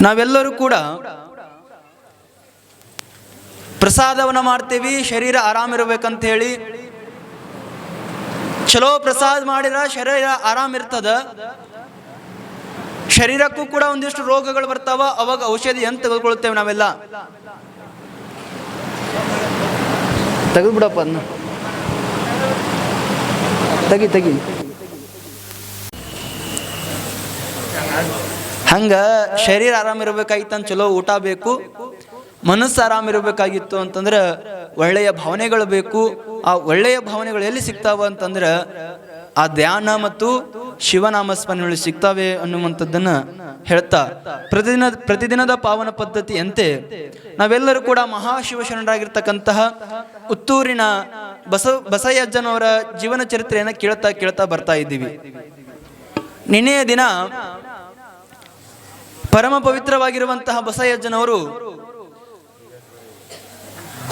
ನಾವೆಲ್ಲರೂ ಕೂಡ ಪ್ರಸಾದವನ್ನು ಮಾಡ್ತೀವಿ, ಶರೀರ ಆರಾಮಿರ್ಬೇಕಂತ ಹೇಳಿ. ಚಲೋ ಪ್ರಸಾದ ಮಾಡಿದ್ರೆ ಶರೀರ ಆರಾಮಿರ್ತದ. ಶರೀರಕ್ಕೂ ಕೂಡ ಒಂದಿಷ್ಟು ರೋಗಗಳು ಬರ್ತಾವ, ಅವಾಗ ಔಷಧಿ ಅಂತ ತೆಗೆದುಕೊಳ್ತೇವೆ ನಾವೆಲ್ಲ. ತೆಗೆದ್ಬಿಡಪ್ಪ ಅದನ್ನ, ತೆಗಿ. ಹಂಗ ಶರೀರ ಆರಾಮಿರ್ಬೇಕಾಗಿತ್ತು ಅಂತ ಚಲೋ ಊಟ ಬೇಕು, ಮನಸ್ಸು ಆರಾಮಿರ್ಬೇಕಾಗಿತ್ತು ಅಂತಂದ್ರೆ ಒಳ್ಳೆಯ ಭಾವನೆಗಳು ಬೇಕು. ಆ ಒಳ್ಳೆಯ ಭಾವನೆಗಳು ಎಲ್ಲಿ ಸಿಗ್ತಾವ ಅಂತಂದ್ರೆ ಆ ಧ್ಯಾನ ಮತ್ತು ಶಿವನಾಮಸ್ಮರಣೆಗಳು ಸಿಗ್ತಾವೆ ಅನ್ನುವಂಥದ್ದನ್ನ ಹೇಳ್ತಾ, ಪ್ರತಿದಿನದ ಪಾವನ ಪದ್ಧತಿಯಂತೆ ನಾವೆಲ್ಲರೂ ಕೂಡ ಮಹಾಶಿವಶರಣರಾಗಿರ್ತಕ್ಕಂತಹ ಉತ್ತೂರಿನ ಬಸಯ್ಯಜ್ಜನವರ ಜೀವನ ಚರಿತ್ರೆಯನ್ನು ಕೇಳ್ತಾ ಬರ್ತಾ ಇದ್ದೀವಿ. ನಿನ್ನೆಯ ದಿನ ಪರಮ ಪವಿತ್ರವಾಗಿರುವಂತಹ ಬಸಯ್ಯಜ್ಜನವರು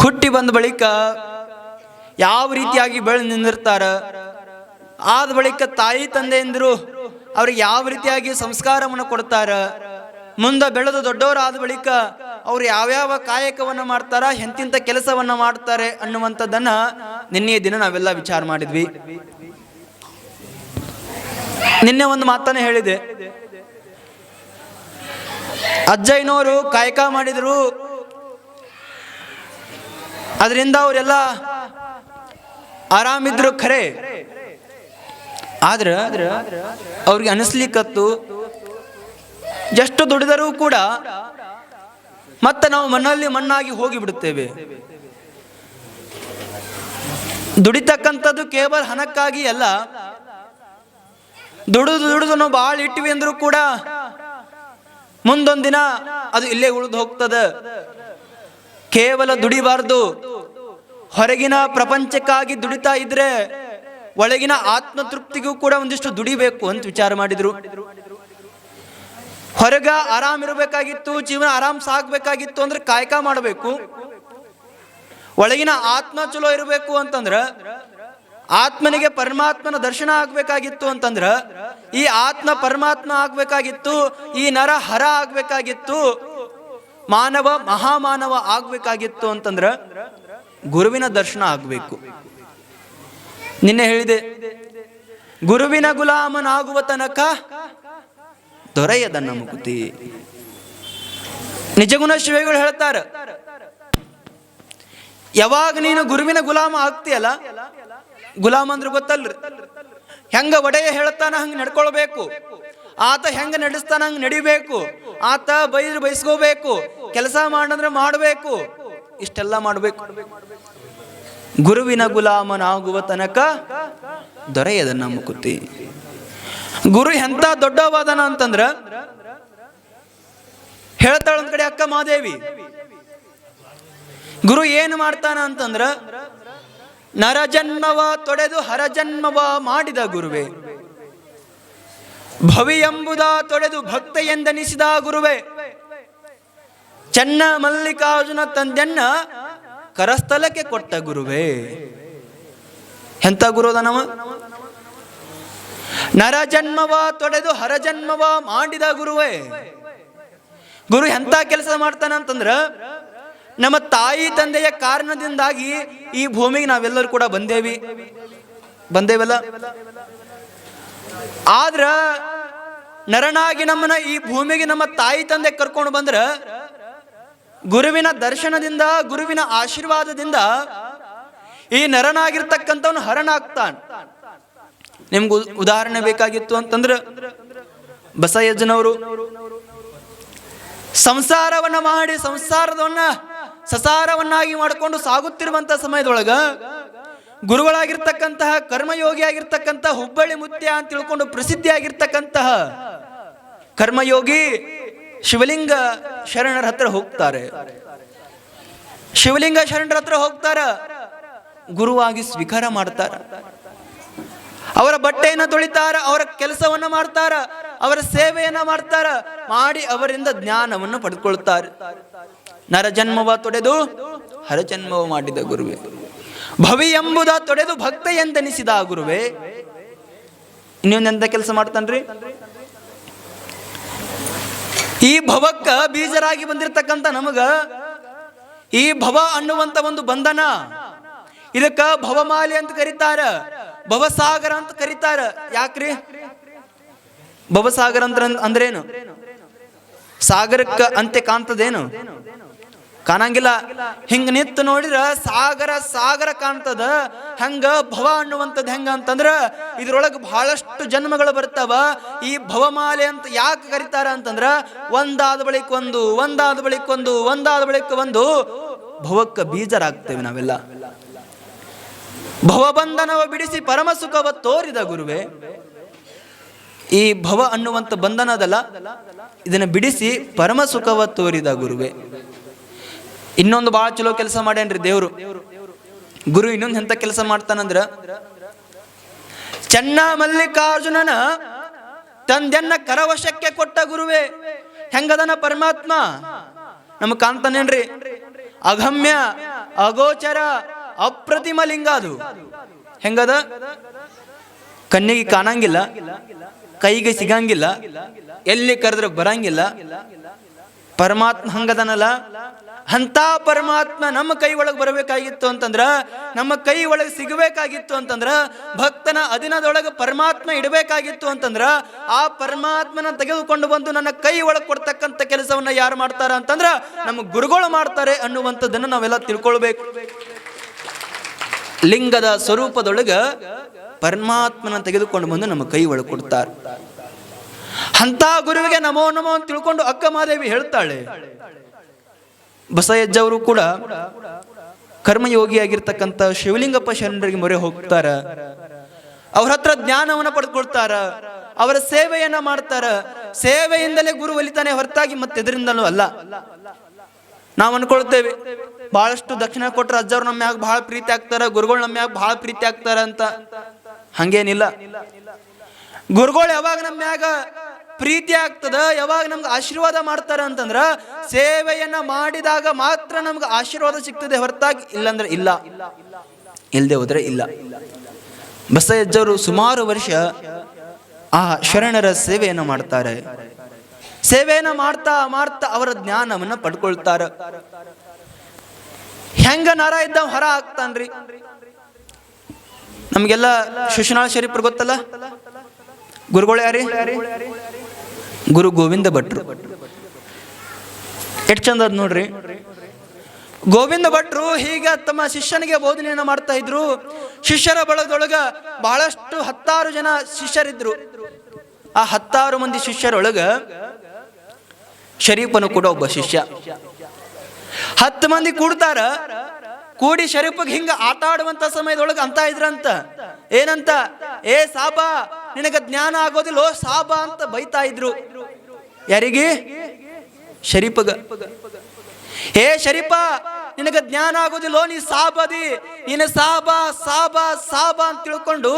ಹುಟ್ಟಿ ಬಂದ ಬಳಿಕ ಯಾವ ರೀತಿಯಾಗಿ ಬೆಳೆದು ನಿಂದಿರ್ತಾರ, ಆದ ಬಳಿಕ ತಾಯಿ ತಂದೆಯಂದರು ಅವ್ರಿಗೆ ಯಾವ ರೀತಿಯಾಗಿ ಸಂಸ್ಕಾರವನ್ನು ಕೊಡ್ತಾರ, ಮುಂದೆ ಬೆಳೆದು ದೊಡ್ಡವರಾದ ಬಳಿಕ ಅವ್ರು ಯಾವ್ಯಾವ ಕಾಯಕವನ್ನು ಮಾಡ್ತಾರ, ಎಂತಿಂತ ಕೆಲಸವನ್ನ ಮಾಡ್ತಾರೆ ಅನ್ನುವಂಥದ್ದನ್ನ ನಿನ್ನೆಯ ದಿನ ನಾವೆಲ್ಲ ವಿಚಾರ ಮಾಡಿದ್ವಿ. ನಿನ್ನೆ ಒಂದು ಮಾತನ್ನ ಹೇಳಿದೆ, ಅಜ್ಜಯ್ಯನವರು ಕಾಯಕ ಮಾಡಿದ್ರು, ಅದರಿಂದ ಅವರೆಲ್ಲ ಆರಾಮಿದ್ರು ಖರೆ. ಆದ್ರೆ ಅವ್ರಿಗೆ ಅನಿಸ್ಲಿಕ್ಕತ್ತು ಎಷ್ಟು ದುಡಿದರೂ ಕೂಡ ಮತ್ತೆ ನಾವು ಮಣ್ಣಲ್ಲಿ ಮಣ್ಣಾಗಿ ಹೋಗಿ ಬಿಡುತ್ತೇವೆ. ದುಡಿತಕ್ಕಂಥದ್ದು ಕೇವಲ ಹಣಕ್ಕಾಗಿ ಅಲ್ಲ, ದುಡಿದು ನಾವು ಭಾಳ ಇಟ್ಟಿವಿ ಅಂದ್ರೂ ಕೂಡ ಮುಂದೊಂದಿನ ಅದು ಇಲ್ಲೇ ಉಳಿದು ಹೋಗ್ತದೆ. ಕೇವಲ ದುಡಿಬಾರ್ದು, ಹೊರಗಿನ ಪ್ರಪಂಚಕ್ಕಾಗಿ ದುಡಿತಾ ಇದ್ರೆ ಒಳಗಿನ ಆತ್ಮತೃಪ್ತಿಗೂ ಕೂಡ ಒಂದಿಷ್ಟು ದುಡಿಬೇಕು ಅಂತ ವಿಚಾರ ಮಾಡಿದ್ರು. ಹೊರಗ ಆರಾಮಿರಬೇಕಾಗಿತ್ತು, ಜೀವನ ಆರಾಮ್ ಸಾಗಬೇಕಾಗಿತ್ತು ಅಂದ್ರೆ ಕಾಯಕ ಮಾಡಬೇಕು. ಒಳಗಿನ ಆತ್ಮ ಚಲೋ ಇರಬೇಕು ಅಂತಂದ್ರ, ಆತ್ಮನಿಗೆ ಪರಮಾತ್ಮನ ದರ್ಶನ ಆಗ್ಬೇಕಾಗಿತ್ತು ಅಂತಂದ್ರ, ಈ ಆತ್ಮ ಪರಮಾತ್ಮ ಆಗ್ಬೇಕಾಗಿತ್ತು, ಈ ನರ ಹರ ಆಗ್ಬೇಕಾಗಿತ್ತು, ಮಾನವ ಮಹಾಮಾನವ ಆಗ್ಬೇಕಾಗಿತ್ತು ಅಂತಂದ್ರ ಗುರುವಿನ ದರ್ಶನ ಆಗ್ಬೇಕು. ನಿನ್ನೆ ಹೇಳಿದೆ, ಗುರುವಿನ ಗುಲಾಮನಾಗುವ ತನಕ ದೊರೆಯದ ಮುಕ್ತಿ. ನಿಜಗುಣ ಶಿವಗಳು ಹೇಳ್ತಾರ, ಯಾವಾಗ ನೀನು ಗುರುವಿನ ಗುಲಾಮ ಆಗ್ತೀಯಲ್ಲ, ಗುಲಾಮ ಅಂದ್ರೆ ಗೊತ್ತಲ್ರಿ, ಹೆಂಗ ಒಡೆಯ ಹೇಳ್ತಾನ ಹಂಗ ನಡ್ಕೊಳ್ಬೇಕು, ಆತ ಹೆಂಗ ನಡೆಸ್ತಾನ ಹಂಗ ನಡಿಬೇಕು, ಆತ ಬೈದ್ರೆ ಬೈಸ್ಕೋಬೇಕು, ಕೆಲಸ ಮಾಡಂದ್ರೆ ಮಾಡಬೇಕು, ಇಷ್ಟೆಲ್ಲ ಮಾಡಬೇಕು. ಗುರುವಿನ ಗುಲಾಮನಾಗುವ ತನಕ ದೊರೆಯದ ಮುಕ್ತಿ. ಗುರು ಎಂತ ದೊಡ್ಡವಾದನ ಅಂತಂದ್ರ ಹೇಳ್ತಾಳ ಒಂದ್ ಕಡೆ ಅಕ್ಕ ಮಾದೇವಿ, ಗುರು ಏನು ಮಾಡ್ತಾನ ಅಂತಂದ್ರ ನರಜನ್ಮವ ತೊಡೆದು ಹರಜನ್ಮವ ಮಾಡಿದ ಗುರುವೇ, ಭವಿ ಎಂಬುದ ತೊಡೆದು ಭಕ್ತ ಎಂದೆನಿಸಿದ ಗುರುವೇ, ಚೆನ್ನ ಮಲ್ಲಿಕಾರ್ಜುನ ತಂದೆನ್ನ ಕರಸ್ಥಲಕ್ಕೆ ಕೊಟ್ಟ ಗುರುವೇ. ಎಂತ ಗುರುದನವ? ನರಜನ್ಮವ ತೊಡೆದು ಹರಜನ್ಮವ ಮಾಡಿದ ಗುರುವೇ. ಗುರು ಎಂತ ಕೆಲಸ ಮಾಡ್ತಾನ ಅಂತಂದ್ರ, ನಮ್ಮ ತಾಯಿ ತಂದೆಯ ಕಾರಣದಿಂದಾಗಿ ಈ ಭೂಮಿಗೆ ನಾವೆಲ್ಲರೂ ಕೂಡ ಬಂದೇವಲ್ಲ. ಆದ್ರ ನರನಾಗಿ ನಮ್ಮನ್ನ ಈ ಭೂಮಿಗೆ ನಮ್ಮ ತಾಯಿ ತಂದೆ ಕರ್ಕೊಂಡು ಬಂದ್ರ, ಗುರುವಿನ ದರ್ಶನದಿಂದ, ಗುರುವಿನ ಆಶೀರ್ವಾದದಿಂದ ಈ ನರನಾಗಿರ್ತಕ್ಕಂಥವನು ಹರನಾಗ್ತಾನ. ನಿಮ್ಗೆ ಉದಾಹರಣೆ ಬೇಕಾಗಿತ್ತು ಅಂತಂದ್ರ, ಬಸಯ್ಯಜ್ಜನವರು ಸಂಸಾರವನ್ನ ಮಾಡಿ ಸಂಸಾರವನ್ನ ಸಸಾರವನ್ನಾಗಿ ಮಾಡಿಕೊಂಡು ಸಾಗುತ್ತಿರುವಂತ ಸಮಯದೊಳಗ ಗುರುಗಳಾಗಿರ್ತಕ್ಕಂತಹ ಕರ್ಮಯೋಗಿ ಆಗಿರ್ತಕ್ಕಂತಹ ಹುಬ್ಬಳ್ಳಿ ಮುತ್ಯ ಅಂತ ತಿಳ್ಕೊಂಡು ಪ್ರಸಿದ್ಧಿಯಾಗಿರ್ತಕ್ಕಂತಹ ಕರ್ಮಯೋಗಿ ಶಿವಲಿಂಗ ಶರಣರ ಹತ್ರ ಹೋಗ್ತಾರೆ. ಶಿವಲಿಂಗ ಶರಣರ ಹತ್ರ ಹೋಗ್ತಾರ, ಗುರುವಾಗಿ ಸ್ವೀಕಾರ ಮಾಡ್ತಾರ. ಅವರ ಬಟ್ಟೆಯನ್ನು ತೊಳಿತಾರ, ಅವರ ಕೆಲಸವನ್ನ ಮಾಡ್ತಾರ, ಅವರ ಸೇವೆಯನ್ನ ಮಾಡ್ತಾರ, ಮಾಡಿ ಅವರಿಂದ ಜ್ಞಾನವನ್ನು ಪಡೆದುಕೊಳ್ತಾರೆ. ನರಜನ್ಮವ ತೊಡೆದು ಹರಜನ್ಮವ ಮಾಡಿದ ಗುರುವೇ, ಭವಿ ಎಂಬುದ ತೊಡೆದು ಭಕ್ತ ಎಂದೆನಿಸಿದ ಗುರುವೇ. ಇನ್ನೊಂದೆಂತ ಕೆಲಸ ಮಾಡ್ತಾನ್ರಿ, ಈ ಭವಕ್ಕ ಬೀಜರಾಗಿ ಬಂದಿರತಕ್ಕಂತ ನಮಗ ಈ ಭವ ಅನ್ನುವಂತ ಒಂದು ಬಂಧನ, ಇದಕ್ಕ ಭವಮಾಲಿ ಅಂತ ಕರೀತಾರ, ಭವಸಾಗರ ಅಂತ ಕರೀತಾರ. ಯಾಕ್ರಿ ಭವಸಾಗರ ಅಂದ್ರೇನು? ಸಾಗರಕ್ಕ ಅಂತೆ ಕಾಣ್ತದೇನು? ಕಾಣಂಗಿಲ್ಲ. ಹಿಂಗ ನಿತ್ತು ನೋಡಿದ್ರ ಸಾಗರ ಸಾಗರ ಕಾಣ್ತದ. ಹಂಗ ಭವ ಅನ್ನುವಂಥದ್ದು ಹೆಂಗ ಅಂತಂದ್ರ ಇದ್ರೊಳಗೆ ಬಹಳಷ್ಟು ಜನ್ಮಗಳು ಬರ್ತಾವ. ಈ ಭವಮಾಲೆ ಅಂತ ಯಾಕೆ ಕರೀತಾರ ಅಂತಂದ್ರ ಒಂದಾದ ಬಳಿಕ ಒಂದು, ಒಂದಾದ ಬಳಿಕ ಒಂದು, ಒಂದಾದ ಬಳಿಕ ಒಂದು ಭವಕ್ಕ ಬೀಜರಾಗ್ತೇವೆ ನಾವೆಲ್ಲ. ಭವಬಂಧನವ ಬಿಡಿಸಿ ಪರಮ ಸುಖವ ತೋರಿದ ಗುರುವೇ. ಈ ಭವ ಅನ್ನುವಂಥ ಬಂಧನದಲ್ಲ, ಇದನ್ನ ಬಿಡಿಸಿ ಪರಮ ಸುಖವ ತೋರಿದ ಗುರುವೇ. ಇನ್ನೊಂದು ಬಹಳ ಚಲೋ ಕೆಲಸ ಮಾಡ್ಯಾನ್ರಿ ದೇವ್ರು. ಗುರು ಇನ್ನೊಂದು ಎಂತ ಕೆಲಸ ಮಾಡ್ತಾನಂದ್ರ, ಚೆನ್ನ ಮಲ್ಲಿಕಾರ್ಜುನನ ತಂದೆಯನ್ನ ಕರವಶಕ್ಕೆ ಕೊಟ್ಟ ಗುರುವೇ. ಹೆಂಗದನ ಪರಮಾತ್ಮ ನಮಗ್ ಕಾಣ್ತಾನೇನ್ರಿ? ಅಗಮ್ಯ, ಅಗೋಚರ, ಅಪ್ರತಿಮ ಲಿಂಗ. ಅದು ಹೆಂಗದ? ಕಣ್ಣಿಗೆ ಕಾಣಂಗಿಲ್ಲ, ಕೈಗೆ ಸಿಗಂಗಿಲ್ಲ, ಎಲ್ಲಿ ಕರೆದ್ರೆ ಬರಂಗಿಲ್ಲ. ಪರಮಾತ್ಮ ಹಂಗದನಲ್ಲ. ಅಂತ ಪರಮಾತ್ಮ ನಮ್ಮ ಕೈ ಒಳಗೆ ಬರಬೇಕಾಗಿತ್ತು ಅಂತಂದ್ರ, ನಮ್ಮ ಕೈ ಒಳಗೆ ಸಿಗಬೇಕಾಗಿತ್ತು ಅಂತಂದ್ರ, ಭಕ್ತನ ಅಧೀನದೊಳಗೆ ಪರಮಾತ್ಮ ಇಡಬೇಕಾಗಿತ್ತು ಅಂತಂದ್ರ, ಆ ಪರಮಾತ್ಮನ ತೆಗೆದುಕೊಂಡು ಬಂದು ನನ್ನ ಕೈ ಒಳಗೆ ಕೊಡ್ತಕ್ಕಂಥ ಕೆಲಸವನ್ನ ಯಾರು ಮಾಡ್ತಾರ ಅಂತಂದ್ರ ನಮ್ಮ ಗುರುಗಳು ಮಾಡ್ತಾರೆ ಅನ್ನುವಂಥದ್ದನ್ನು ನಾವೆಲ್ಲ ತಿಳ್ಕೊಳ್ಬೇಕು. ಲಿಂಗದ ಸ್ವರೂಪದೊಳಗ ಪರಮಾತ್ಮನ ತೆಗೆದುಕೊಂಡು ಬಂದು ನಮ್ಮ ಕೈ ಒಳಗೆ ಕೊಡ್ತಾರೆ. ಅಂತ ಗುರುವಿಗೆ ನಮೋ ನಮೋ ಅಂತ ತಿಳ್ಕೊಂಡು ಅಕ್ಕ ಮಹಾದೇವಿ ಹೇಳ್ತಾಳೆ. ಬಸವಜ್ಜವರು ಕೂಡ ಕರ್ಮಯೋಗಿಯಾಗಿರ್ತಕ್ಕಂಥ ಶಿವಲಿಂಗಪ್ಪ ಶರಣರಿಗೆ ಮೊರೆ ಹೋಗ್ತಾರ. ಅವ್ರ ಹತ್ರ ಜ್ಞಾನವನ್ನ ಪಡೆದುಕೊಳ್ತಾರ, ಅವರ ಸೇವೆಯನ್ನ ಮಾಡ್ತಾರ. ಸೇವೆಯಿಂದಲೇ ಗುರು ಒಲಿತಾನೆ ಹೊರತಾಗಿ ಮತ್ತೆದರಿಂದಲೂ ಅಲ್ಲ. ನಾವು ಅನ್ಕೊಳ್ತೇವೆ ಬಹಳಷ್ಟು ದಕ್ಷಿಣ ಕೊಟ್ರ ಅಜ್ಜವ್ರು ನಮ್ಮ ಮ್ಯಾಗ ಬಹಳ ಪ್ರೀತಿ ಆಗ್ತಾರ, ಗುರುಗಳು ನಮ್ಮ ಮ್ಯಾಗ ಬಹಳ ಪ್ರೀತಿ ಆಗ್ತಾರ ಅಂತ. ಹಂಗೇನಿಲ್ಲ. ಗುರುಗಳು ಯಾವಾಗ ನಮ್ಮ ಮ್ಯಾಗ ಪ್ರೀತಿ ಆಗ್ತದ, ಯಾವಾಗ ನಮ್ಗೆ ಆಶೀರ್ವಾದ ಮಾಡ್ತಾರ ಅಂತಂದ್ರ ಸೇವೆಯನ್ನ ಮಾಡಿದಾಗ ಮಾತ್ರ ನಮ್ಗೆ ಆಶೀರ್ವಾದ ಸಿಗ್ತದೆ ಹೊರತಾಗಿ ಇಲ್ಲಂದ್ರೆ ಇಲ್ಲ, ಇಲ್ಲದೆ ಹೋದ್ರೆ ಇಲ್ಲ. ಬಸವಜ್ಜವರು ಸುಮಾರು ವರ್ಷ ಆ ಶರಣರ ಸೇವೆಯನ್ನು ಮಾಡ್ತಾರೆ. ಸೇವೆಯನ್ನ ಮಾಡ್ತಾ ಮಾಡ್ತಾ ಅವರ ಜ್ಞಾನವನ್ನ ಪಡ್ಕೊಳ್ತಾರ. ಹೆಂಗ ನರ ಇದ್ದ ಹೊರ ಆಗ್ತಾನ್ರಿ. ನಮ್ಗೆಲ್ಲ ಶಿಶುನಾಳ ಶರೀಫ್ರು ಗೊತ್ತಲ್ಲ, ಗುರುಗಳು ಯಾರಿ? ಗುರು ಗೋವಿಂದ ಭಟ್ರು. ಎಷ್ಟು ಚಂದ ಅದ್ ನೋಡ್ರಿ. ಗೋವಿಂದ ಭಟ್ರು ಹೀಗ ತಮ್ಮ ಶಿಷ್ಯನಿಗೆ ಬೋಧನೆಯನ್ನ ಮಾಡ್ತಾ ಇದ್ರು. ಶಿಷ್ಯರ ಬಳಗದೊಳಗ ಬಹಳಷ್ಟು 10 ಜನ ಶಿಷ್ಯರಿದ್ರು. ಆ 10 ಮಂದಿ ಶಿಷ್ಯರೊಳಗ ಶರೀಫನು ಕೂಡ ಒಬ್ಬ ಶಿಷ್ಯ. 10 ಮಂದಿ ಕೂಡ್ತಾರ. ಕೂಡಿ ಶರೀಫಿಗೆ ಹಿಂಗ ಆಟ ಆಡುವಂತ ಸಮಯದೊಳಗೆ ಅಂತ ಇದ್ರಂತ, ಏನಂತ? ಏ ಸಾಬಾ, ನಿನಗ ಜ್ಞಾನ ಆಗೋದಿಲ್ಲೋ ಸಾಬಾ ಅಂತ ಬೈತಾ ಇದ್ರು. ಯಾರಿಗೆ? ಶರೀಫಗ. ಏ ಶರೀಫ, ನಿನಗ ಜ್ಞಾನ ಆಗೋದಿಲ್ಲೋ, ನೀ ಸಾಬದಿ, ನೀನು ಸಾಬಾ ಸಾಬಾ ಸಾಬಾ ಅಂತ ತಿಳ್ಕೊಂಡು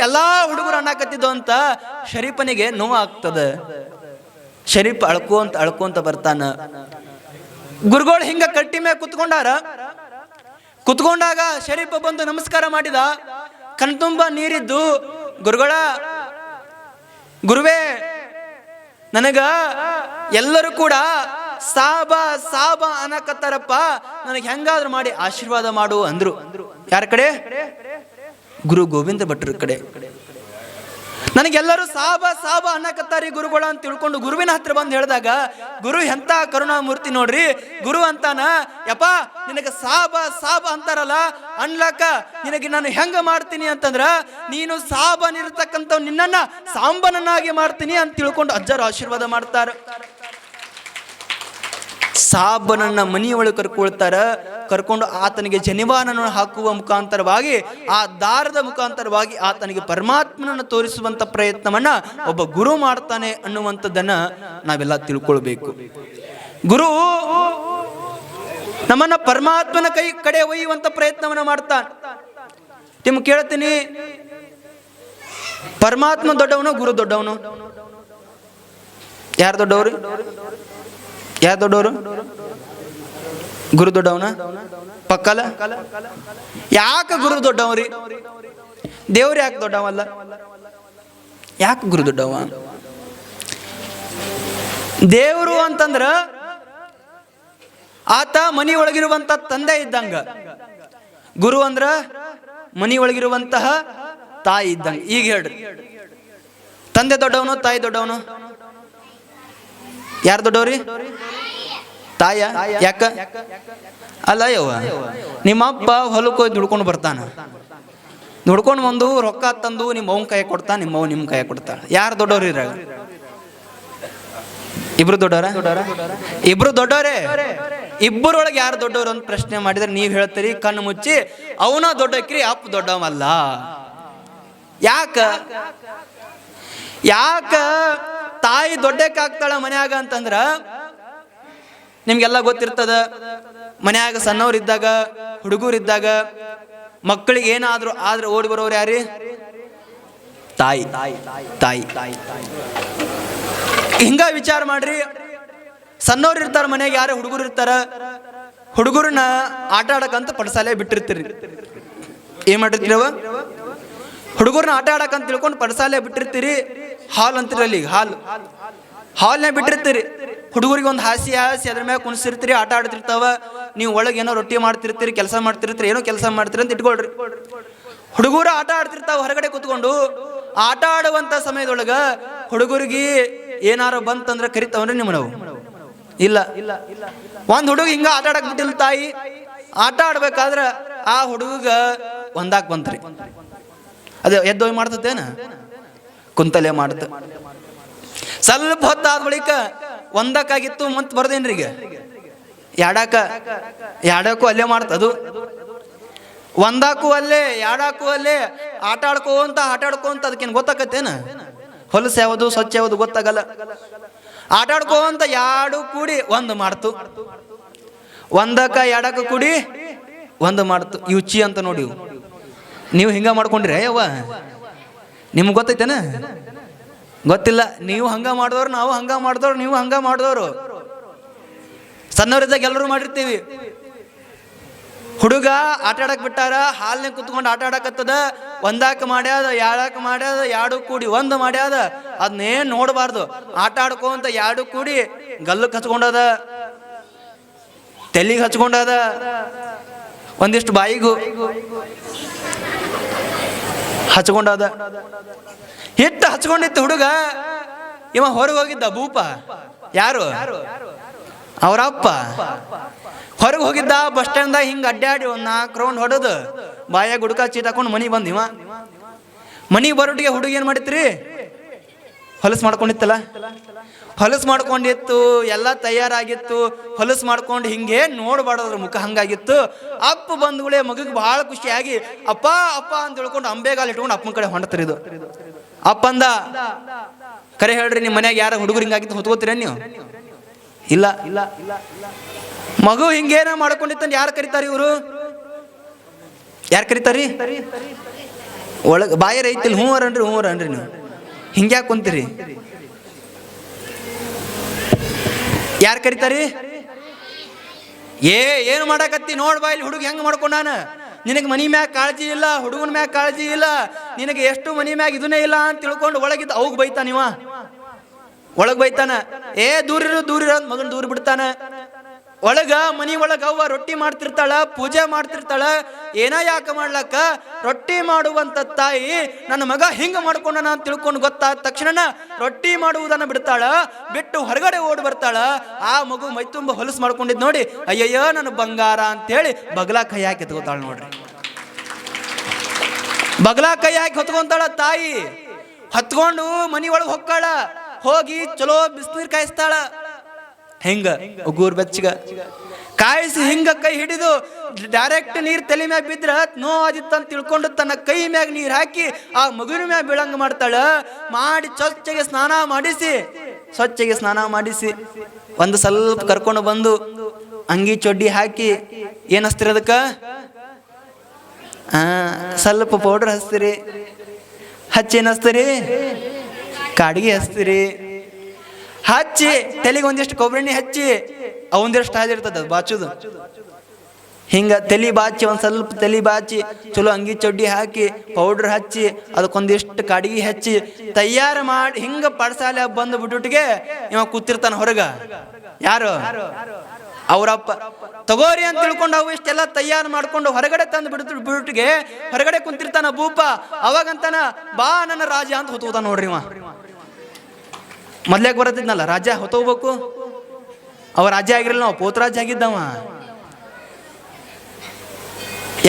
ಎಲ್ಲಾ ಹುಡುಗರು ಅನ್ನಕತ್ತಿದ್ದು ಅಂತ ಶರೀಫನಿಗೆ ನೋವು ಆಗ್ತದ. ಶರೀಫ್ ಅಳ್ಕೊಂತ ಬರ್ತಾನ. ಗುರುಗಳು ಹಿಂಗ ಕಟ್ಟಿ ಮೇಲೆ ಕುತ್ಕೊಂಡಾಗ ಶರೀಫ ಬಂದು ನಮಸ್ಕಾರ ಮಾಡಿದ. ಕಣ್ತುಂಬ ನೀರಿದ್ದು, ಗುರುವೇ, ನನಗ ಎಲ್ಲರೂ ಕೂಡ ಸಾಬಾ ಸಾಬಾ ಅನ್ನಕತ್ತಾರಪ್ಪ, ನನಗೆ ಹೆಂಗಾದ್ರೂ ಮಾಡಿ ಆಶೀರ್ವಾದ ಮಾಡು ಅಂದ್ರು. ಯಾರ ಕಡೆ? ಗುರು ಗೋವಿಂದ ಭಟ್ರ ಕಡೆ. ನನಗೆಲ್ಲರೂ ಸಾಬಾ ಸಾಬಾ ಅನ್ನಕತ್ತಾರಿ ಗುರುಗಳ ಅಂತ ತಿಳ್ಕೊಂಡು ಗುರುವಿನ ಹತ್ರ ಬಂದು ಹೇಳಿದಾಗ, ಗುರು ಎಂತ ಕರುಣಾಮೂರ್ತಿ ನೋಡ್ರಿ. ಗುರು ಅಂತಾನ, ಯಪ್ಪ ನಿನಗೆ ಸಾಬಾ ಸಾಬಾ ಅಂತಾರಲ್ಲ, ಅನ್ಲಕ್ಕ ನಿನಗೆ ನಾನು ಹೆಂಗ ಮಾಡ್ತೀನಿ ಅಂತಂದ್ರ, ನೀನು ಸಾಬನಿರ್ತಕ್ಕಂಥ ನಿನ್ನನ್ನ ಸಾಂಬನನ್ನಾಗಿ ಮಾಡ್ತೀನಿ ಅಂತ ತಿಳ್ಕೊಂಡು ಅಜ್ಜರು ಆಶೀರ್ವಾದ ಮಾಡ್ತಾರ. ಸಾಬನನ್ನ ಮನೆಯೊಳಗೆ ಕರ್ಕೊಂಡು ಆತನಿಗೆ ಜನಿವಾನನ್ನು ಹಾಕುವ ಮುಖಾಂತರವಾಗಿ, ಆ ದಾರದ ಮುಖಾಂತರವಾಗಿ ಆತನಿಗೆ ಪರಮಾತ್ಮನನ್ನು ತೋರಿಸುವಂತ ಪ್ರಯತ್ನವನ್ನ ಒಬ್ಬ ಗುರು ಮಾಡ್ತಾನೆ ಅನ್ನುವಂಥದ್ದನ್ನ ನಾವೆಲ್ಲ ತಿಳ್ಕೊಳ್ಬೇಕು. ಗುರು ನಮ್ಮನ್ನ ಪರಮಾತ್ಮನ ಕಡೆ ಒಯ್ಯುವಂತ ಪ್ರಯತ್ನವನ್ನ ಮಾಡ್ತಾನೆ. ನಿಮ್ಗೆ ಕೇಳ್ತೀನಿ, ಪರಮಾತ್ಮ ದೊಡ್ಡವನು, ಗುರು ದೊಡ್ಡವನು? ಯಾರು ದೊಡ್ಡವರು? ಯಾರು ದೊಡ್ಡವರು? ಗುರು ದೊಡ್ಡವನ? ಪಕ್ಕಲ? ಯಾಕೆ ಗುರು ದೊಡ್ಡವ್ರಿ? ದೇವ್ರು ಯಾಕೆ ದೊಡ್ಡವಲ್ಲ? ಯಾಕೆ ಗುರು ದೊಡ್ಡವ? ದೇವರು ಅಂತಂದ್ರ ಆತ ಮನಿ ಒಳಗಿರುವಂತ ತಂದೆ ಇದ್ದಂಗ, ಗುರು ಅಂದ್ರ ಮನಿ ಒಳಗಿರುವಂತಹ ತಾಯಿ ಇದ್ದಂಗ. ಈಗ ಹೇಳ್ರಿ, ತಂದೆ ದೊಡ್ಡವನು ತಾಯಿ ದೊಡ್ಡವನು? ಯಾರು ದೊಡ್ಡವ್ರಿ? ತಾಯ. ಯಾಕ? ಅಲ್ಲ ಯವ್ವ, ನಿಮ್ಮಪ್ಪ ಹೊಲಕ್ಕೆ ಹೋಗಿ ದುಡ್ಕೊಂಡು ಬರ್ತಾನ, ದುಡ್ಕೊಂಡು ಬಂದು ರೊಕ್ಕ ತಂದು ನಿಮ್ಮ ಅವ್ನ ಕೈ ಕೊಡ್ತಾನ, ನಿಮ್ಮ ಅವ್ವ ನಿಮ್ಮ ಕೈ ಕೊಡ್ತಾಳ. ಯಾರು ದೊಡ್ಡವ್ರಿ ಇದ್ರಾಗ? ಇಬ್ರು ದೊಡ್ಡವರ? ಇಬ್ರು ದೊಡ್ಡವರೇ. ಇಬ್ಬರೊಳಗೆ ಯಾರು ದೊಡ್ಡವರು ಅಂತ ಪ್ರಶ್ನೆ ಮಾಡಿದ್ರೆ ನೀವ್ ಹೇಳ್ತೀರಿ ಕಣ್ಣು ಮುಚ್ಚಿ ಅವನ ದೊಡ್ಡಕ್ರಿ, ಅಪ್ಪ ದೊಡ್ಡವಲ್ಲ. ಯಾಕ ಯಾಕ ತಾಯಿ ದೊಡ್ಡಕ್ಕಾಗ್ತಾಳ ಮನ್ಯಾಗ ಅಂತಂದ್ರ, ನಿಮ್ಗೆಲ್ಲ ಗೊತ್ತಿರ್ತದ. ಮನ್ಯಾಗ ಸಣ್ಣವ್ರಿದ್ದಾಗ, ಹುಡುಗರಿದ್ದಾಗ ಮಕ್ಕಳಿಗೆ ಏನಾದ್ರು ಆದ್ರೆ ಓಡಿ ಬರೋರು ಯಾರಿ? ತಾಯಿ. ತಾಯಿ ತಾಯಿ ಹಿಂಗ ವಿಚಾರ ಮಾಡ್ರಿ. ಸಣ್ಣವ್ರು ಇರ್ತಾರ ಮನೆಯಾಗ, ಯಾರೇ ಹುಡುಗರು ಇರ್ತಾರ, ಹುಡುಗರನ್ನ ಆಟ ಆಡಕಂತ ಪಡಸಾಲೆ ಬಿಟ್ಟಿರ್ತೀರಿ. ಏನ್ ಮಾಡಿರ್ತೀರಿ ಅವ? ಹುಡುಗರನ್ನ ಆಟ ಆಡಕಂತ ತಿಳ್ಕೊಂಡು ಪಡಸಾಲೆ ಬಿಟ್ಟಿರ್ತೀರಿ. ಹಾಲ್ ಅಂತಿರಲ್ಲಿ, ಹಾಲ್ನೇ ಬಿಟ್ಟಿರ್ತೀರಿ. ಹುಡುಗರಿಗೆ ಒಂದು ಹಾಸಿ ಅದ್ರ ಮ್ಯಾಗ ಕುಣಿಸಿರ್ತೀರಿ, ಆಟ ಆಡ್ತಿರ್ತಾವ. ನೀವು ಒಳಗೆ ಏನೋ ರೊಟ್ಟಿ ಮಾಡ್ತಿರ್ತೀರಿ, ಕೆಲಸ ಮಾಡ್ತಿರ್ತೀರಿ, ಏನೋ ಕೆಲಸ ಮಾಡ್ತೀರಿ ಅಂತ ಇಟ್ಕೊಳ್ರಿ. ಹುಡುಗರು ಆಟ ಆಡ್ತಿರ್ತಾವ ಹೊರಗಡೆ ಕೂತ್ಕೊಂಡು. ಆಟ ಆಡುವಂತ ಸಮಯದೊಳಗ ಹುಡುಗರಿಗೆ ಏನಾರು ಬಂತಂದ್ರೆ ಕರಿತಾವ್ರಿ ನಿಮ್ಮ ನಾವು? ಇಲ್ಲ. ಒಂದ್ ಹುಡುಗ ಹಿಂಗ ಆಟ ಆಡಕ್ ಬಿಟ್ಟಿಲ್ಲ ತಾಯಿ. ಆಟ ಆಡ್ಬೇಕಾದ್ರ ಆ ಹುಡುಗ ಒಂದಾಕ್ ಬಂತ್ರಿ. ಅದೇ ಎದ್ದೋಯ್ ಮಾಡ್ತೇನ? ಕುಂತಲೆ ಮಾಡ್ತ. ಸ್ವಲ್ಪ ಹೊತ್ತಾದ ಬಳಿಕ ಒಂದಕ್ಕಾಗಿತ್ತು ಮತ್ ಬರ್ದೇನ್ರಿ. ಈಗ ಎರಡಕ್ಕೂ ಅಲ್ಲೇ ಮಾಡ್ತದು. ಒಂದಾಕು ಅಲ್ಲೇ, ಎರಡಕ್ಕೂ ಅಲ್ಲೇ ಆಟ ಆಡ್ಕೋಂತ ಅದಕ್ಕೇನು ಗೊತ್ತಾಕತ್ತೇನ? ಹೊಲಸು ಯಾವುದು ಸ್ವಚ್ಛ ಯಾವುದು ಗೊತ್ತಾಗಲ್ಲ. ಆಟ ಆಡ್ಕೋಂತ ಎರಡು ಕೂಡಿ ಒಂದು ಮಾಡ್ತು, ಒಂದಕ್ಕ ಎರಡಕ್ಕ ಕೂಡಿ ಒಂದು ಮಾಡ್ತು. ಯುಚಿ ಅಂತ ನೋಡಿ. ನೀವು ಹಿಂಗ ಮಾಡ್ಕೊಂಡ್ರೆ ಯವ್ವ, ನಿಮ್ಗೆ ಗೊತ್ತೈತೇನ? ಗೊತ್ತಿಲ್ಲ. ನೀವು ಹಂಗ ಮಾಡಿದವ್ರು, ನಾವು ಹಂಗ ಮಾಡಿದವ್ರು, ನೀವು ಹಂಗ ಮಾಡಿದವರು. ಸಣ್ಣವರಿದ್ದಾಗ ಎಲ್ಲರೂ ಮಾಡಿರ್ತೀವಿ. ಹುಡುಗ ಆಟ ಆಡಕ್ ಬಿಟ್ಟಾರ, ಹಾಲ್ನೇ ಕುತ್ಕೊಂಡು ಆಟ ಆಡಕತ್ತದ. ಒಂದಾಕ ಮಾಡ್ಯಾದ, ಎರಡಕ್ಕ ಮಾಡ್ಯಾದ, ಎರಡು ಕೂಡಿ ಒಂದು ಮಾಡ್ಯಾದ. ಅದನ್ನೇನ್ ನೋಡಬಾರ್ದು. ಆಟ ಆಡ್ಕೊಂತ ಎರಡು ಕೂಡಿ ಗಲ್ಲಕ್ಕೆ ಹಚ್ಕೊಂಡದ, ತೆಲಿಗೆ ಹಚ್ಕೊಂಡದ, ಒಂದಿಷ್ಟು ಬಾಯಿಗೂ ಹಚ್ಕೊಂಡದ. ಹಿಟ್ಟು ಹಚ್ಕೊಂಡಿತ್ತು ಹುಡುಗ. ಇವ ಹೊರಗೆ ಹೋಗಿದ್ದ ಭೂಪ. ಯಾರು? ಅವರಪ್ಪ ಹೊರಗೆ ಹೋಗಿದ್ದ. ಬಸ್ ಸ್ಟ್ಯಾಂಡ್ದಾಗ ಹಿಂಗ ಅಡ್ಡಾಡಿ ಒಂದ್ 4 ರೌಂಡ್ ಹೊಡೆದು ಬಾಯಾಗ ಗುಡ್ಕ ಚೀಟ್ ಹಾಕೊಂಡು ಮನಿಗೆ ಬಂದಿವ. ಮನಿಗೆ ಬರೋಟಿಗೆ ಹುಡುಗ ಏನ್ ಮಾಡಿತ್ರಿ? ಹೊಲಸು ಮಾಡ್ಕೊಂಡಿತ್ತಲ್ಲ. ಹೊಲಸು ಮಾಡ್ಕೊಂಡಿತ್ತು, ಎಲ್ಲ ತಯಾರಾಗಿತ್ತು. ಹೊಲಸು ಮಾಡ್ಕೊಂಡು ಹಿಂಗೆ ನೋಡ್ಬಾರ್ದ್ರ ಮುಖ ಹಂಗಾಗಿತ್ತು. ಅಪ್ಪ ಬಂದ್ಗಳೇ ಮಗಗೆ ಬಹಳ ಖುಷಿಯಾಗಿ ಅಪ್ಪ ಅಪ್ಪ ಅಂತ ಹೇಳ್ಕೊಂಡು ಅಂಬೆಗಾಲ ಇಟ್ಕೊಂಡು ಅಪ್ಪನ ಕಡೆ ಹೊಂಡತ್ರಿದು. ಅಪ್ಪಂದ, ಕರೆ ಹೇಳ್ರಿ, ನಿಮ್ಮ ಮನ್ಯಾಗ ಯಾರ ಹುಡುಗರು ಹಿಂಗಾಗಿತ್ತು ಹೊತ್ಕೋತೀರ ನೀವು? ಇಲ್ಲ. ಮಗು ಹಿಂಗೇನ ಮಾಡ್ಕೊಂಡಿತ್ತಂತ ಯಾರು ಕರೀತಾರ? ಇವರು ಯಾರು ಕರೀತಾರಿ? ಒಳಗ ಬಾಯರ್ ಐತಿಲ್ ಹೂವರನ್ರಿ ನೀವು ಹಿಂಗ್ಯಾಕೆ ಕುಂತೀರಿ? ಯಾರು ಕರೀತಾರಿ? ಏನು ಮಾಡಕತ್ತಿ ನೋಡ್ ಬಾಯಿಲ್ ಹುಡುಗ ಹೆಂಗ್ ಮಾಡ್ಕೊಂಡಾನ. ನಿನಗೆ ಮನಿ ಮ್ಯಾಗ ಕಾಳಜಿ ಇಲ್ಲ, ಹುಡುಗನ ಮ್ಯಾಗ ಕಾಳಜಿ ಇಲ್ಲ, ನಿನಗೆ ಎಷ್ಟು ಮನಿ ಮ್ಯಾಗ ಇದನ್ನೇ ಇಲ್ಲ ಅಂತ ತಿಳ್ಕೊಂಡು ಒಳಗಿದ್ದ ಅವಾಗ ಬೈತಾನ. ಇವ ಒಳಗ್ ಬೈತಾನ. ದೂರ ಇರೋ ಮಗನ್ ದೂರ ಬಿಡ್ತಾನ. ಒಳಗ ಮನಿ ಒಳಗ ಅವ್ವ ರೊಟ್ಟಿ ಮಾಡ್ತಿರ್ತಾಳ, ಪೂಜೆ ಮಾಡ್ತಿರ್ತಾಳ. ಏನ ಯಾಕ ಮಾಡ್ಲಕ್ಕ? ರೊಟ್ಟಿ ಮಾಡುವಂತ ತಾಯಿ ನನ್ನ ಮಗ ಹಿಂಗ ಮಾಡ್ಕೊಂಡನ ಅಂತ ತಿಳ್ಕೊಂಡು ಗೊತ್ತಾದ ತಕ್ಷಣ ರೊಟ್ಟಿ ಮಾಡುವುದನ್ನ ಬಿಡ್ತಾಳ, ಬಿಟ್ಟು ಹೊರಗಡೆ ಓಡಿ ಬರ್ತಾಳ. ಆ ಮಗು ಮೈ ತುಂಬ ಹೊಲಸು ಮಾಡ್ಕೊಂಡಿದ್ ನೋಡಿ, ಅಯ್ಯಯ್ಯ ನನ್ನ ಬಂಗಾರ ಅಂತೇಳಿ ಬಗಲಾ ಕೈ ಹಾಕಿ ಎತ್ಕೋತಾಳ ನೋಡ್ರಿ. ಬಗಲಾ ಕೈ ಹಾಕಿ ಹೊತ್ಕೊಂತಾಳ ತಾಯಿ. ಹತ್ಕೊಂಡು ಮನಿ ಒಳಗೆ ಹೊಕ್ಕಾಳ. ಹೋಗಿ ಚಲೋ ಬಿಸಿನೀರ್ ಕಾಯಿಸ್ತಾಳ. ಹೆಂಗ ಉಗುರ್ ಬೆಚ್ಚಗ ಕಾಯಿಸಿ ಹಿಂಗ ಕೈ ಹಿಡಿದು ಡೈರೆಕ್ಟ್ ನೀರ್ ತಲೆ ಮ್ಯಾಗ ಬಿದ್ರ ನೋವಾದಿತ್ತ ಅಂತ ತಿಳ್ಕೊಂಡು ತನ್ನ ಕೈ ಮ್ಯಾಗ ನೀರ್ ಹಾಕಿ ಆ ಮಗುವಿನ ಮ್ಯಾಗ ಬೀಳಂಗ ಮಾಡ್ತಾಳ. ಮಾಡಿ ಸ್ವಚ್ಛಗೆ ಸ್ನಾನ ಮಾಡಿಸಿ ಒಂದು ಸ್ವಲ್ಪ ಕರ್ಕೊಂಡು ಬಂದು ಅಂಗಿ ಚೊಡ್ಡಿ ಹಾಕಿ ಏನ್ ಹಚ್ತೀರಿ ಅದಕ್ಕ? ಸ್ವಲ್ಪ ಪೌಡರ್ ಹಚ್ತೀರಿ. ಹಚ್ಚಿ ಏನ್ ಹಚ್ತೀರಿ? ಕಾಡಿಗೆ ಹಚ್ತೀರಿ. ಹಚ್ಚಿ ತಲೆಗೆ ಒಂದಿಷ್ಟು ಕೊಬ್ಬರಿ ಎಣ್ಣೆ ಹಚ್ಚಿ, ಅವಂದಿಷ್ಟು ಹಾಲಿರ್ತದ ಬಾಚುದು. ಹಿಂಗೆ ತಲೆ ಬಾಚಿ ಒಂದು ಸ್ವಲ್ಪ ತಲೆ ಬಾಚಿ ಚಲೋ ಅಂಗಿ ಚಡ್ಡಿ ಹಾಕಿ ಪೌಡ್ರ್ ಹಚ್ಚಿ ಅದಕ್ಕೊಂದಿಷ್ಟು ಕಡಿಗೆ ಹಚ್ಚಿ ತಯಾರು ಮಾಡಿ ಹಿಂಗೆ ಪಡಸಾಲೆ ಬಂದು ಬಿಟ್ಟುಟ್ಟಿಗೆ ಇವ ಕೂತಿರ್ತಾನೆ ಹೊರಗ. ಯಾರು? ಅವರಪ್ಪ. ತಗೋರಿ ಅಂತ ತಿಳ್ಕೊಂಡು ಅವು ಇಷ್ಟೆಲ್ಲ ತಯಾರು ಮಾಡ್ಕೊಂಡು ಹೊರಗಡೆ ತಂದು ಬಿಡುಟ್ಟಿಗೆ ಹೊರಗಡೆ ಕುಂತಿರ್ತಾನ ಭೂಪ. ಅವಾಗಂತಾನ ಬಾ ನನ್ನ ರಾಜ ಅಂತ ಹೊತ್ಕೋತಾನ ನೋಡ್ರಿ ಇವ. ಮೊದ್ಲಾಗ ಬರತ್ತಿದ್ನಲ್ಲ ರಾಜ ಹೊತ್ತೋಗ್ಬೇಕು. ಅವ ರಾಜ ಆಗಿರಲಿಲ್ಲ, ನಾವು ಪೋತರಾಜ ಆಗಿದ್ದವ.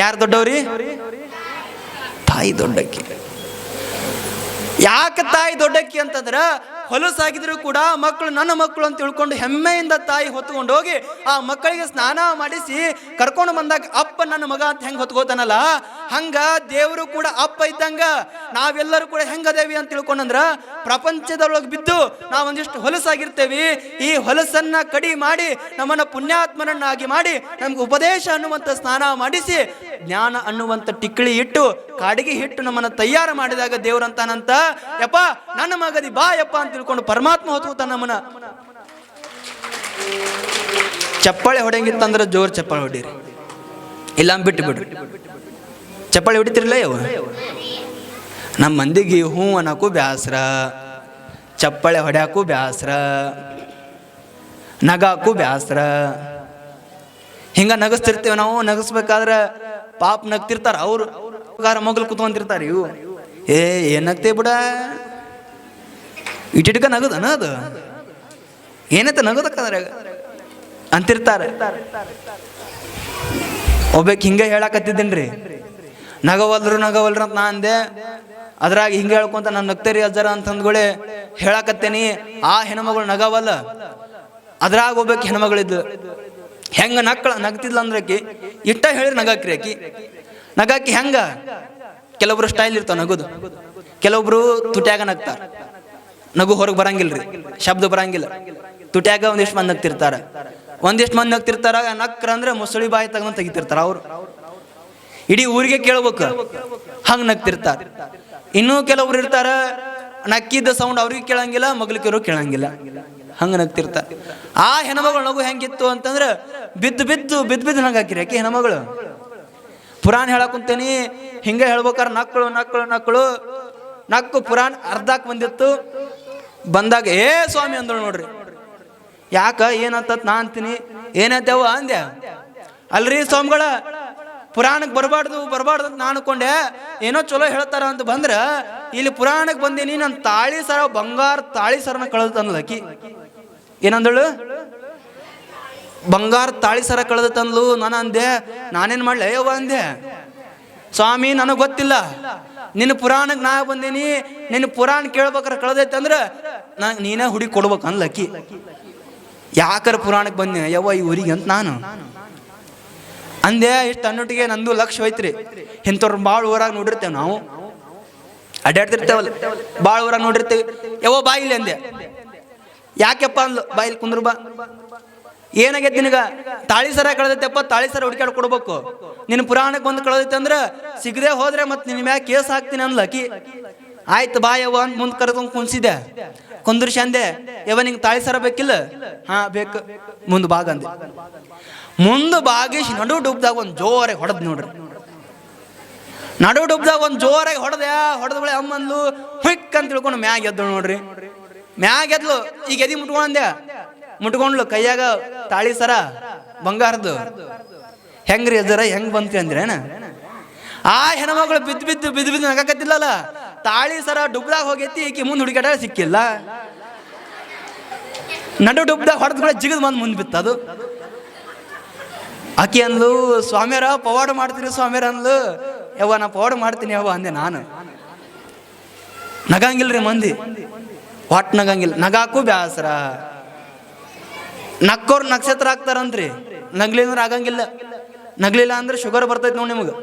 ಯಾರು ದೊಡ್ಡವ್ರಿ? ತಾಯಿ ದೊಡ್ಡಕ್ಕಿ. ಯಾಕೆ ತಾಯಿ ದೊಡ್ಡಕ್ಕಿ ಅಂತಂದ್ರ ಹೊಲಸಾಗಿದ್ರು ಕೂಡ ಮಕ್ಕಳು ನನ್ನ ಮಕ್ಕಳು ಅಂತ ತಿಳ್ಕೊಂಡು ಹೆಮ್ಮೆಯಿಂದ ತಾಯಿ ಹೊತ್ಕೊಂಡು ಹೋಗಿ ಆ ಮಕ್ಕಳಿಗೆ ಸ್ನಾನ ಮಾಡಿಸಿ ಕರ್ಕೊಂಡು ಬಂದಾಗ ಅಪ್ಪ ನನ್ನ ಮಗ ಅಂತ ಹೆಂಗೆ ಹೊತ್ಕೋತಾನಲ್ಲ, ಹಂಗ ದೇವರು ಕೂಡ ಅಪ್ಪ ಇದ್ದಂಗ ನಾವೆಲ್ಲರೂ ಕೂಡ ಹೆಂಗದೇವಿ ಅಂತ ತಿಳ್ಕೊಂಡಂದ್ರ ಪ್ರಪಂಚದೊಳಗೆ ಬಿದ್ದು ನಾವೊಂದಿಷ್ಟು ಹೊಲಸಾಗಿರ್ತೇವಿ. ಈ ಹೊಲಸನ್ನ ಕಡಿ ಮಾಡಿ ನಮ್ಮನ್ನ ಪುಣ್ಯಾತ್ಮನನ್ನಾಗಿ ಮಾಡಿ ನಮ್ಗೆ ಉಪದೇಶ ಅನ್ನುವಂಥ ಸ್ನಾನ ಮಾಡಿಸಿ ಜ್ಞಾನ ಅನ್ನುವಂಥ ಟಿಕ್ಕಳಿ ಇಟ್ಟು ಕಾಡಿಗೆ ಹಿಟ್ಟು ನಮ್ಮನ್ನ ತಯಾರು ಮಾಡಿದಾಗ ದೇವ್ರಂತಾನಂತ, ಯಪ್ಪ ನನ್ನ ಮಗದಿ ಬಾ ಯಪ್ಪ ಅಂತ ತಿಳ್ಕೊಂಡು ಪರಮಾತ್ಮ ಹೊತ್ಕೋತಾನ ನಮ್ಮನ್ನ. ಚಪ್ಪಾಳೆ ಹೊಡೆಯಂಗಿತ್ತಂದ್ರೆ ಜೋರ್ ಚಪ್ಪಾಳೆ ಹೊಡೀರಿ, ಇಲ್ಲ ಬಿಟ್ಟು ಬಿಡ್ರಿ. ಚಪ್ಪಾಳೆ ಹೊಡಿತಿರ್ಲ ಯಾವ ನಮ್ಮ ಮಂದಿಗೆ ಹೂ ಅನ್ನಕ್ಕೂ ಬ್ಯಾಸ್ರ, ಚಪ್ಪಾಳೆ ಹೊಡ್ಯಾಕು ಬ್ಯಾಸ್ರ, ನಗಾಕು ಬ್ಯಾಸ್ರ. ಹಿಂಗ ನಗಸ್ತಿರ್ತೇವೆ ನಾವು. ನಗಸ್ಬೇಕಾದ್ರೆ ಪಾಪ ನಗ್ತಿರ್ತಾರ ಅವ್ರು, ಮಗ್ಲು ಕುತ್ಕೊಂತಿರ್ತಾರೆ ಇವು. ಏನಾಗ್ತೇ ಬಿಡ, ಇಟ್ಟಿಟ್ಕ ನಗದನ ಅದು ಏನೈತ ನಗದಕ್ಕಂದ್ರೆ ಅಂತಿರ್ತಾರೆ. ಒಬ್ಬಕ್ಕೆ ಹಿಂಗೆ ಹೇಳಕತ್ತಿದ್ದೇನ್ರಿ, ನಗವಲ್ರು ಅಂತ ನಾ ಅಂದೆ. ಅದ್ರಾಗ ಹಿಂಗೆ ಹೇಳ್ಕೊಂತ ನಾನು ನಗ್ತೇರಿ ಅಜ್ಜರ ಅಂತಂದ್ಗಳೇ ಹೇಳಕತ್ತೇನಿ. ಆ ಹೆಣ್ಮಗಳು ನಗವಲ್ಲ, ಅದ್ರಾಗ ಒಬ್ಬಕ್ಕೆ ಹೆಣ್ಮಗಳಿದ್ಲು. ಹೆಂಗ ನಗ್ತಿದ್ಲ ಅಂದ್ರಕಿ ಇಟ್ಟ ಹೇಳಿರಿ ನಗಾಕ್ರಿ ಆಕಿ. ನಗಾಕಿ ಹೆಂಗ ಕೆಲವೊಬ್ರು ಸ್ಟೈಲ್ ಇರ್ತಾವ ನಗುದು, ಕೆಲವೊಬ್ರು ತುಟ್ಯಾಗ ನಗ್ತಾರ. ನಗು ಹೊರಗೆ ಬರಂಗಿಲ್ರಿ, ಶಬ್ದ ಬರಂಗಿಲ್ಲ. ತುಟ್ಯಾಗ ಒಂದಿಷ್ಟು ಮಂದಿ ನಗ್ತಿರ್ತಾರ, ಒಂದಿಷ್ಟು ಮಂದಿ ನಗ್ತಿರ್ತಾರ. ನಕ್ರ ಅಂದ್ರೆ ಮುಸುಳಿ ಬಾಯಿ ತಗೊಂಡ್ ತೆಗಿತಿರ್ತಾರ. ಅವ್ರು ಇಡೀ ಊರಿಗೆ ಕೇಳ್ಬೇಕು ಹಂಗ ನಗ್ತಿರ್ತಾರ. ಇನ್ನೂ ಕೆಲವೊಬ್ರು ಇರ್ತಾರ ನಕ್ಕಿದ್ದ ಸೌಂಡ್ ಅವ್ರಿಗೆ ಕೇಳಂಗಿಲ್ಲ, ಮಗ್ಲಿಕರು ಕೇಳಂಗಿಲ್ಲ, ಹಂಗ ನಗ್ತಿರ್ತಾರ. ಆ ಹೆಣ್ಮಗಳು ನಗು ಹೆಂಗಿತ್ತು ಅಂತಂದ್ರ ಬಿದ್ದು ಬಿದ್ದು ಬಿದ್ದು ಬಿದ್ದು ನಗಾಕಿರಿ ಆಕಿ ಹೆಣ್ಮಗಳು. ಪುರಾಣ ಹೇಳಕ್ ಕುಂತೇನಿ, ಹಿಂಗ ಹೇಳ್ಬೇಕಾರ ನಕ್ಕಳು ನಕ್ಕಳು ನಕ್ಕಳು ನಕ್ಕು. ಪುರಾಣ ಅರ್ಧಕ್ ಬಂದಿತ್ತು. ಬಂದಾಗ ಸ್ವಾಮಿ ಅಂದಳು ನೋಡ್ರಿ. ಯಾಕ ಏನಂತ ನಾ ಅಂತೀನಿ, ಏನತ್ತವ ಅಂದ್ಯ. ಅಲ್ರಿ ಸ್ವಾಮಿಗಳ ಪುರಾಣಕ್ಕೆ ಬರಬಾರ್ದು ಅಂತ ನಾನು ಅನ್ಕೊಂಡೆ. ಏನೋ ಚಲೋ ಹೇಳ್ತಾರ ಅಂತ ಬಂದ್ರ ಇಲ್ಲಿ ಪುರಾಣಕ್ಕೆ ಬಂದೀನಿ. ನನ್ನ ತಾಳಿ ಸರ, ಬಂಗಾರ ತಾಳಿ ಸರನ ಕಳೆದಂದ್ಲಕಿ. ಏನಂದಳು? ಬಂಗಾರ ತಾಳಿ ಸರ ಕಳೆದ ತಂದ್ಲು. ನಾನು ಅಂದೆ ನಾನೇನ್ ಮಾಡ್ಲೆ ಯವ್ವ ಅಂದೆ. ಸ್ವಾಮಿ ನನಗೆ ಗೊತ್ತಿಲ್ಲ, ನಿನ್ನ ಪುರಾಣಕ್ಕೆ ನಾ ಬಂದೀನಿ, ನಿನ್ನ ಪುರಾಣ ಕೇಳ್ಬೇಕಾರ ಕಳೆದೈತೆ ಅಂದ್ರೆ ನಂಗೆ ನೀನೇ ಹುಡಿ ಕೊಡ್ಬೇಕು ಅನ್ಲಕ್ಕಿ. ಯಾಕಾರ ಪುರಾಣಕ್ಕೆ ಬಂದೆ ಯವ್ವ ಈ ಊರಿಗೆ ಅಂತ ನಾನು ಅಂದೆ. ಇಷ್ಟು ಅನ್ನೊಟ್ಟಿಗೆ ನಂದು ಲಕ್ಷ ಹೋಯ್ತ್ರಿ. ಇಂಥವ್ರು ಭಾಳ ಊರಾಗ ನೋಡಿರ್ತೇವೆ, ನಾವು ಅಡ್ಡಾಡ್ತಿರ್ತೇವಲ್ಲ, ಭಾಳ ಊರಾಗ ನೋಡಿರ್ತೇವೆ. ಯವ್ವ ಬಾಯಿಲಿ ಅಂದೆ. ಯಾಕೆಪ್ಪ ಅಂದ್ಲು. ಬಾಯಿಲಿ ಕುಂದ್ರು ಬಾ. ಏನಾಗೈತಿ ನಿನಗ? ತಾಳಿ ಸರ ಕಳೆದೈತೆಪ್ಪ, ತಾಳಿ ಸರ ಹುಡುಕಾಡ್ ಕೊಡ್ಬೇಕು. ನಿನ್ನ ಪುರಾಣಕ್ಕೆ ಬಂದು ಕಳೆದೈತೆ ಅಂದ್ರೆ ಸಿಗದೆ ಹೋದ್ರೆ ಮತ್ತೆ ನಿನ್ನ ಮ್ಯಾಗ ಕೇಸ್ ಹಾಕ್ತೀನಿ ಅನ್ಲಕ್ಕಿ. ಆಯ್ತು ಬಾ ಯವ್ವ ಅಂತ ಮುಂದೆ ಕರೆದು ಕುಂಸಿದೆ. ಕುಂದ್ರಿಸಿ ಅಂದೆ, ಯವ್ವ ನಿಂಗೆ ತಾಳಿ ಸರ ಬೇಕಿಲ್ಲ? ಹಾ ಬೇಕು. ಮುಂದೆ ಬಾಗ ಅಂದೆ. ಮುಂದೆ ಬಾಗಿಸಿ ನಡು ಡುಬ್ದಾಗ ಒಂದು ಜೋರಾಗಿ ಹೊಡೆದ್ ನೋಡ್ರಿ. ನಡು ಡುಬ್ದಾಗ ಒಂದು ಜೋರಾಗಿ ಹೊಡೆದ ಬಳೆ ಅಮ್ಮಂದ್ಲು ಹುಯ್ಕ್ ಅಂತ ತಿಳ್ಕೊಂಡು ಮ್ಯಾಗ ಎದ್ದು ನೋಡ್ರಿ. ಮ್ಯಾಗ ಎದ್ಲು. ಈಗ ಎದಿ ಮುಟ್ಕೊಂಡೆ, ಮುಟ್ಕೊಂಡ್ಲು ಕೈಯಾಗ ತಾಳಿ ಸರ ಬಂಗಾರದು. ಹೆಂಗ್ರಿ ಅಜ್ಜರ ಹೆಂಗ್ ಬಂತ್ರಿ ಅಂದ್ರೇನ? ಆ ಹೆಣ್ಮಗಳು ಬಿದ್ದು ಬಿದ್ದು ಬಿದ್ದು ಬಿದ್ದು ನಗಾಕತ್ತಿಲ್ಲಲ್ಲ, ತಾಳಿ ಸರ ಡುಬ್ದಾಗ ಹೋಗೈತಿ. ಈಕಿ ಮುಂದೆ ಹುಡುಗಾಡ ಸಿಕ್ಕಿಲ್ಲ. ನಡು ಡುಬ್ದಾಗ ಹೊಡೆದ್ಗಳ ಜಿಗದ್ ಬಂದು ಮುಂದೆ ಬಿತ್ತದು. ಆಕಿ ಅಂದ್ಲು, ಸ್ವಾಮ್ಯಾರ ಪವಾಡ ಮಾಡ್ತೀನಿ ಸ್ವಾಮ್ಯಾರ ಅಂದ್ಲು. ಯವ್ವ ನಾ ಪವಾಡ ಮಾಡ್ತೀನಿ ಯವ್ವ ಅಂದೆ ನಾನು. ನಗಂಗಿಲ್ರಿ ಮಂದಿ, ಒಟ್ಟು ನಗಂಗಿಲ್ಲ. ನಗಾಕು ಬ್ಯಾಸರ. ನಕ್ಕೋರ್ ನಕ್ಷತ್ರ ಆಗ್ತಾರಂತ್ರಿ, ನಗ್ಲಿಲ್ಲ ಅಂದ್ರೆ ಆಗಂಗಿಲ್ಲ. ನಗ್ಲಿಲ್ಲ ಅಂದ್ರೆ ಶುಗರ್ ಬರ್ತೈತಿ ನೋಡಿ ನಿಮಗೆ.